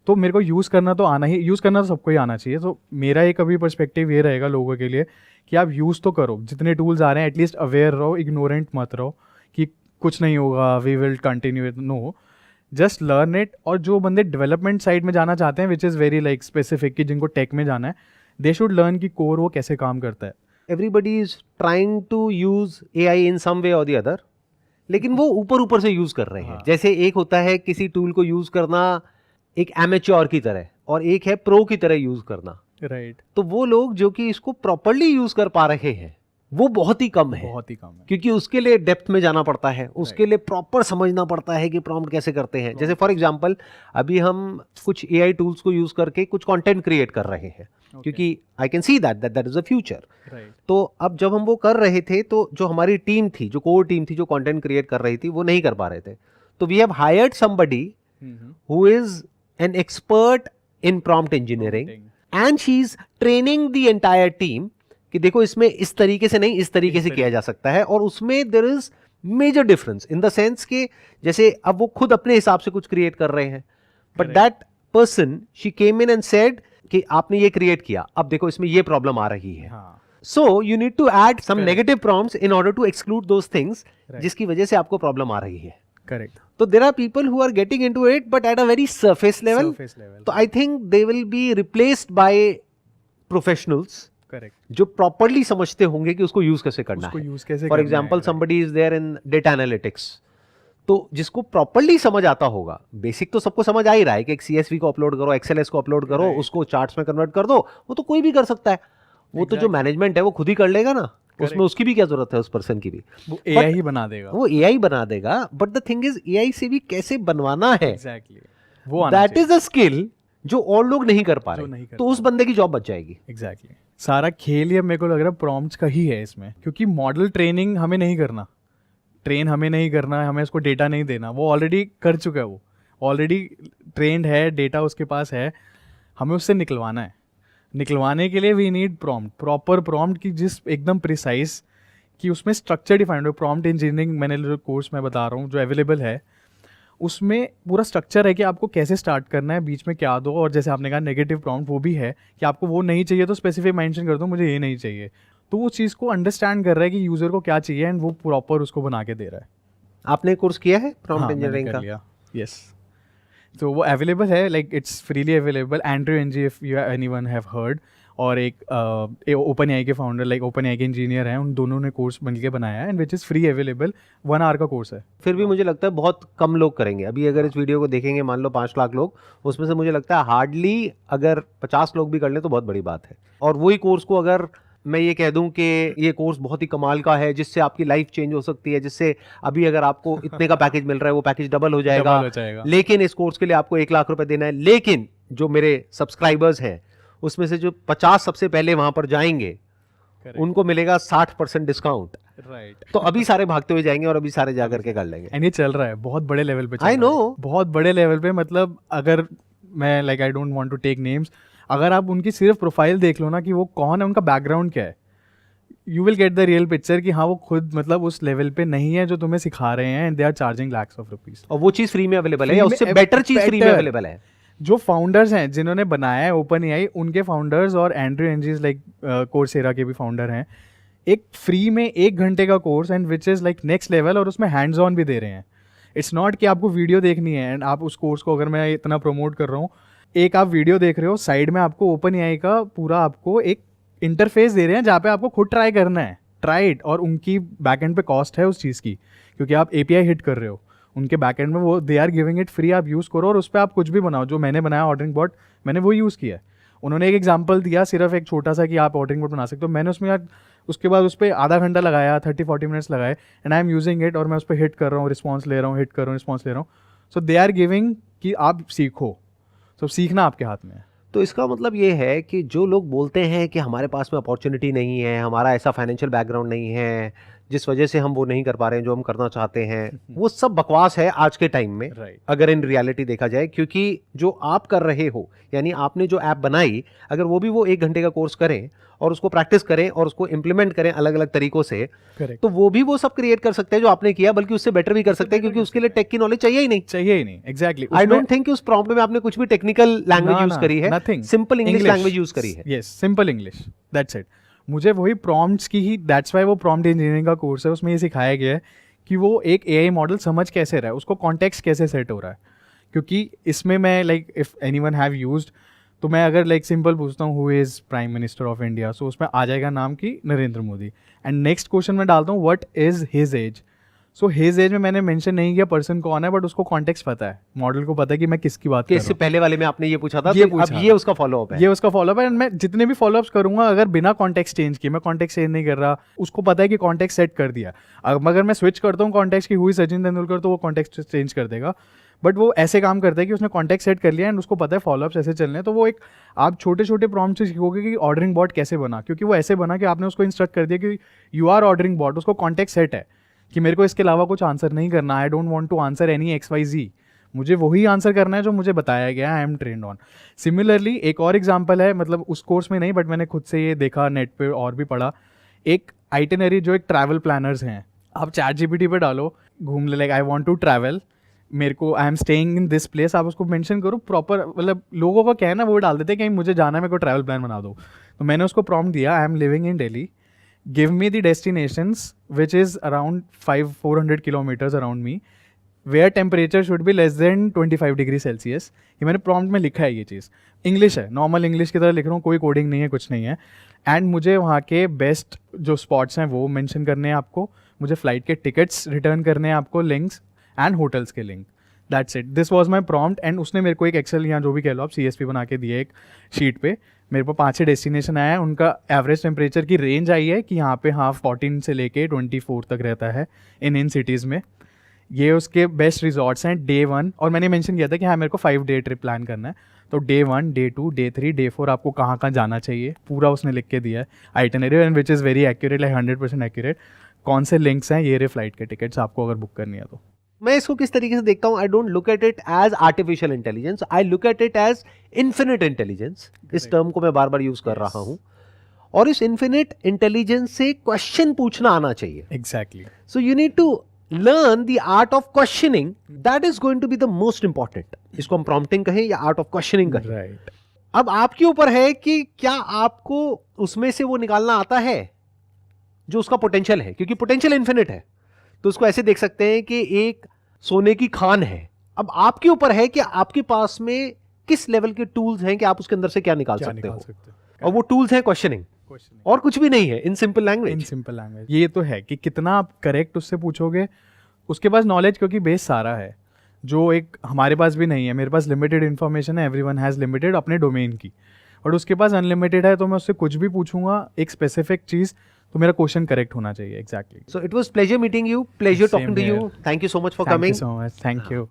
तो मेरे को यूज़ करना तो आना ही, यूज़ करना तो सबको ही आना चाहिए। तो मेरा एक अभी पर्सपेक्टिव ये रहेगा लोगों के लिए कि आप यूज़ तो करो, जितने टूल्स आ रहे हैं एटलीस्ट अवेयर रहो, इग्नोरेंट मत रहो कि कुछ नहीं होगा, we will continue it, no, just learn it. और जो बंदे डेवलपमेंट साइड में जाना चाहते हैं, which is very like specific, कि जिनको टेक में जाना है, दे शुड लर्न कि कोर वो कैसे काम करता है। Everybody is trying to use AI in some way और द अदर, लेकिन वो ऊपर ऊपर से यूज कर रहे हैं। जैसे एक होता है किसी टूल को यूज करना एक एमेच्योर की तरह, और एक है प्रो की तरह यूज करना। राइट। तो वो लोग जो कि इसको प्रॉपर्ली यूज कर पा रहे हैं वो बहुत ही कम है, बहुत ही कम है, क्योंकि उसके लिए डेप्थ में जाना पड़ता है, उसके लिए प्रॉपर समझना पड़ता है कि प्रॉम्प्ट कैसे करते हैं। जैसे फॉर एग्जांपल अभी हम कुछ AI टूल्स को यूज करके कुछ कंटेंट क्रिएट कर रहे हैं, क्योंकि आई can see that is a future. तो अब जब हम वो कर रहे थे, तो जो हमारी टीम थी, जो कोर टीम थी, जो कंटेंट क्रिएट कर रही थी, वो नहीं कर पा रहे थे। तो we have hired somebody who is an expert in prompt engineering, and she is training the entire team कि देखो इसमें इस तरीके से नहीं, इस तरीके से किया जा सकता है। और उसमें there is major difference in the sense कि जैसे अब वो खुद अपने हिसाब से कुछ क्रिएट कर रहे हैं, but that person, she came in and said कि आपने ये क्रिएट किया, अब देखो इसमें ये प्रॉब्लम आ रही है। So you need to add some negative prompts in order to exclude those things जिसकी वजह से आपको प्रॉब्लम आ रही है। करेक्ट, तो there are people who are getting into it but at a very surface level. Surface level, तो I think they will be replaced by professionals correct, जो प्रॉपरली समझते होंगे कि उसको यूज कैसे करना उसको है. यूज कैसे फॉर करना एग्जाम्पल है, somebody is there in data analytics, तो जिसको प्रॉपरली समझ आता होगा, बेसिक तो सबको समझ आ ही रहा है कि एक सीएसवी को अपलोड करो, एक्सएलएस को अपलोड करो, Right. उसको चार्ट्स में कन्वर्ट कर दो, वो तो कोई भी कर सकता है. वो तो जो Exactly. मैनेजमेंट है वो खुद ही कर लेगा ना, उसमें उसकी भी क्या जरूरत है, उस पर्सन की भी. वो एआई ही बना देगा. वो एआई बना देगा, but the thing is AI से भी कैसे बनवाना है, एग्जैक्टली, वो आना दैट इज अ स्किल जो और लोग नहीं कर पा जो रहे. नहीं कर तो उस बंदे की जॉब बच जाएगी. एग्जैक्टली. सारा खेल ही अब मेरे को लग रहा है प्रॉम्प्ट्स का ही है इसमें, क्योंकि मॉडल ट्रेनिंग हमें नहीं करना, ट्रेन हमें नहीं करना है, हमें उसको डेटा नहीं देना, वो ऑलरेडी कर चुका है, वो ऑलरेडी ट्रेंड है, डेटा उसके पास है, हमें उससे निकलवाना है. निकलवाने के लिए we need prompt, proper prompt की जिस एकदम प्रिसाइज कि उसमें स्ट्रक्चर डिफाइंड हो. प्रॉम्प्ट इंजीनियरिंग मैंने जो कोर्स मैं बता रहा हूँ जो अवेलेबल है, उसमें पूरा स्ट्रक्चर है कि आपको कैसे स्टार्ट करना है, बीच में क्या दो, और जैसे आपने कहा नेगेटिव प्रॉम्प्ट वो भी है कि आपको वो नहीं चाहिए तो स्पेसिफिक मेंशन कर दो मुझे ये नहीं चाहिए. तो वो चीज़ को अंडरस्टैंड कर रहा है कि यूज़र को क्या चाहिए एंड वो प्रॉपर उसको बना के दे रहा है. आपने कोर्स किया है प्रॉम्प्ट हाँ, इंजीनियरिंग मैंने का? कर लिया. यस, तो वो अवेलेबल है, like it's freely available. Andrew Ng, if you anyone have heard, और एक ओपन एआई के फाउंडर, लाइक ओपन एआई के इंजीनियर हैं, उन दोनों ने कोर्स मिलकर बनाया है and which is free available. 1 hour का कोर्स है. फिर भी मुझे लगता है बहुत कम लोग करेंगे. अभी अगर इस वीडियो को देखेंगे मान लो 5 लाख लोग, उसमें से मुझे लगता है हार्डली अगर 50 लोग भी कर लें तो बहुत बड़ी बात है. और वही कोर्स को अगर मैं ये कह दूं कि ये कोर्स बहुत ही कमाल का है, जिससे आपकी लाइफ चेंज हो सकती है, जिससे अभी अगर आपको इतने का पैकेज मिल रहा है वो पैकेज डबल हो जाएगा, डबल हो जाएगा. लेकिन इस कोर्स के लिए आपको 1 लाख रुपए देना है. लेकिन जो मेरे सब्सक्राइबर्स हैं उसमें से जो 50 सबसे पहले वहां पर जाएंगे उनको मिलेगा 60% डिस्काउंट. राइट. तो अभी सारे भागते हुए जाएंगे और अभी सारे जा करके कर लेंगे. एंड ये चल रहा है बहुत बड़े लेवल पे. I know. बहुत बड़े लेवल पे, मतलब अगर मैं like I don't want to take names, अगर आप उनकी सिर्फ प्रोफाइल देख लो ना कि वो कौन है, उनका बैकग्राउंड क्या है, you will get the real picture कि हाँ वो खुद मतलब उस लेवल पे नहीं है जो तुम्हें सिखा रहे हैं, and they are charging lakhs of rupees. और वो चीज फ्री में अवेलेबल है, या Free उससे में बेटर चीज फ्री में better. अवेलेबल है. जो फाउंडर्स हैं जिन्होंने बनाया है ओपन एआई, उनके फाउंडर्स और एंड्रयू एनजीज लाइक कोर्सेरा के भी फाउंडर हैं, एक फ्री में 1 घंटे का course and which is like next level, और उसमें हैंड्स ऑन भी दे रहे हैं. इट्स नॉट कि आपको वीडियो देखनी है एंड आप उस कोर्स को, अगर मैं इतना प्रमोट कर रहा हूँ, एक आप वीडियो देख रहे हो, साइड में आपको ओपन एआई का पूरा आपको एक इंटरफेस दे रहे हैं जहाँ पे आपको खुद ट्राई करना है. Try it. और उनकी बैकएंड पे कॉस्ट है उस चीज़ की, क्योंकि आप एपीआई हिट कर रहे हो उनके बैकएंड में, वो they are giving it free. आप यूज़ करो और उस पर आप कुछ भी बनाओ. जो मैंने बनाया ऑर्डरिंग बॉट, मैंने वो यूज़ किया है. उन्होंने एक एग्जांपल दिया सिर्फ एक छोटा सा कि आप ऑर्डरिंग बॉट बना सकते हो. मैंने उसमें उसके बाद उस पर आधा घंटा लगाया, 30-40 मिनट्स लगाए, and I am using it. और मैं उस पर हिट कर रहा हूँ, रिस्पॉन्स ले रहा हूँ, हिट कर रहा हूँ, रिस्पॉन्स ले रहा हूँ. सो दे आर गिविंग कि आप सीखो. तो सीखना आपके हाथ में है. तो इसका मतलब ये है कि जो लोग बोलते हैं कि हमारे पास में अपॉर्चुनिटी नहीं है, हमारा ऐसा फाइनेंशियल बैकग्राउंड नहीं है, जिस वजह से हम वो नहीं कर पा रहे हैं जो हम करना चाहते हैं, वो सब बकवास है आज के टाइम में. राइट. अगर इन रियलिटी देखा जाए, क्योंकि जो आप कर रहे हो, यानी आपने जो ऐप बनाई, अगर वो भी वो 1 घंटे का कोर्स करें और उसको प्रैक्टिस करें और उसको इम्प्लीमेंट करें अलग अलग तरीकों से, करेक्ट. तो वो भी वो सब क्रिएट कर सकते हैं जो आपने किया, बल्कि उससे बेटर भी कर सकते हैं, क्योंकि उसके लिए टेक की नॉलेज चाहिए ही नहीं. चाहिए ही नहीं. एग्जैक्टली. आई डोंट थिंक उस प्रॉम्प्ट में आपने कुछ भी टेक्निकल लैंग्वेज यूज करी है. Nothing. Simple English language use करी है. Yes, simple English, that's it. मुझे वही प्रॉम्प्ट्स की ही, दैट्स वाई वो प्रॉम्प्ट इंजीनियरिंग का कोर्स है. उसमें ये सिखाया गया है कि वो एक एआई मॉडल समझ कैसे रहा है, उसको कॉन्टेक्स्ट कैसे सेट हो रहा है. क्योंकि इसमें मैं like if anyone have used, तो मैं अगर लाइक सिंपल पूछता हूँ who is prime minister of India, so उसमें आ जाएगा नाम की Narendra Modi. And next question मैं डालता हूँ what is his age. So his age में मैंने मेंशन नहीं किया पर्सन कौन है, बट उसको कॉन्टेक्स्ट पता है, मॉडल को पता है कि मैं किसकी बात कर रहा इससे हूँ. पहले वाले में आपने ये पूछा था, ये तो पूछा अब ये उसका फॉलोअप है. ये उसका फॉलोअप है. एंड मैं जितने भी फॉलोअप्स करूंगा, अगर बिना कॉन्टेक्स्ट चेंज किए, मैं कॉन्टेक्स्ट चेंज नहीं कर रहा, उसको पता है कि कॉन्टेक्स्ट सेट कर दिया. अगर मैं स्विच करता हूँ कॉन्टेक्स्ट की हुई सचिन तेंदुलकर, तो वो कॉन्टेक्स्ट चेंज कर देगा. बट वो ऐसे काम करता है कि उसने कॉन्टेक्स्ट सेट कर लिया एंड उसको पता है फॉलोअप्स ऐसे चलने हैं. तो वो एक आप छोटे छोटे प्रॉम्प्ट से सीखोगे कि ऑर्डरिंग बॉट कैसे बना, क्योंकि वो ऐसे बना कि आपने उसको इंस्ट्रक्ट कर दिया कि यू आर ऑर्डरिंग बॉट. उसको कॉन्टेक्स्ट सेट है कि मेरे को इसके अलावा कुछ आंसर नहीं करना. I don't want to answer any XYZ. मुझे वही आंसर करना है जो मुझे बताया गया, I am trend on. Similarly एक और एग्जांपल है, मतलब उस कोर्स में नहीं, बट मैंने खुद से ये देखा नेट पे और भी पढ़ा. एक आइटिनरी जो एक ट्रैवल प्लानर्स हैं, आप ChatGPT पे डालो, घूम ले, like I want to travel, मेरे को I am staying in this place, आप उसको मेंशन करो प्रॉपर. मतलब लोगों का क्या है ना, वो डाल देते हैं कि मुझे जाना है, मेरे को ट्रैवल प्लान बना दो. तो मैंने उसको प्रॉम्प्ट दिया, I am living in Delhi, give me the destinations which is around 400 kilometres around me, where temperature should be less than 25 degree Celsius. ये मैंने प्रॉम्प्ट में लिखा है, ये चीज़ इंग्लिश है, नॉर्मल इंग्लिश की तरह लिख रहा हूँ, कोई कोडिंग नहीं है, कुछ नहीं है। एंड मुझे वहाँ के बेस्ट जो स्पॉट्स हैं वो मेंशन करने हैं आपको, मुझे फ़्लाइट के टिकट्स रिटर्न करने हैं आपको, लिंक्स एंड होटल्स के link. That's it, this was my prompt. And उसने मेरे को एक एक्सेल या जो भी कह लो आप CSV बना के दिए एक शीट पे। मेरे को 5-6 डेस्टिनेशन आया है, उनका एवरेज टेम्परेचर की रेंज आई है कि यहाँ पे 14 से लेके 24 तक रहता है इन सिटीज़ में। ये उसके बेस्ट रिजॉर्ट्स हैं डे 1, और मैंने मेंशन किया था कि हाँ मेरे को 5 डे ट्रिप प्लान करना है, तो डे 1, डे 2, डे 3, डे 4 आपको कहाँ कहाँ जाना चाहिए पूरा उसने लिख के दिया है itinerary, and which is very accurate, like 100% accurate. कौन से लिंक्स हैं, ये रे फ्लाइट के टिकट्स आपको अगर बुक करनी है तो। मैं इसको किस तरीके से देखता हूं, I don't look at it as artificial intelligence, I look at it as infinite intelligence. इस टर्म को मैं बार बार यूज कर रहा हूं, और इस इन्फिनिट इंटेलिजेंस से क्वेश्चन पूछना आना चाहिए। Exactly. So you need to learn the art of questioning, that is going to be the most important। इसको हम prompting कहें या art of questioning कहें। राइट। अब आपके ऊपर है कि क्या आपको उसमें से वो निकालना आता है जो उसका पोटेंशियल है, क्योंकि पोटेंशियल इन्फिनिट है। तो उसको ऐसे देख सकते हैं कि एक सोने की खान है। अब आपके ऊपर है कि आपके पास में किस लेवल के टूल्स हैं कि आप उसके अंदर से क्या निकाल सकते हो, और वो टूल्स हैं क्वेश्चनिंग, और कुछ भी नहीं है, in simple language. In simple language ये तो है कि कितना आप करेक्ट उससे पूछोगे, उसके पास नॉलेज, क्योंकि बेस सारा है जो एक हमारे पास भी नहीं है। मेरे पास लिमिटेड इन्फॉर्मेशन है, एवरीवन हैज़ लिमिटेड अपने डोमेन की, और उसके पास अनलिमिटेड है। तो मैं उससे कुछ भी पूछूंगा एक स्पेसिफिक चीज़, तो मेरा क्वेश्चन करेक्ट होना चाहिए। Exactly. So it was pleasure meeting you, pleasure talking to you, thank you so much for coming. So much, thank you.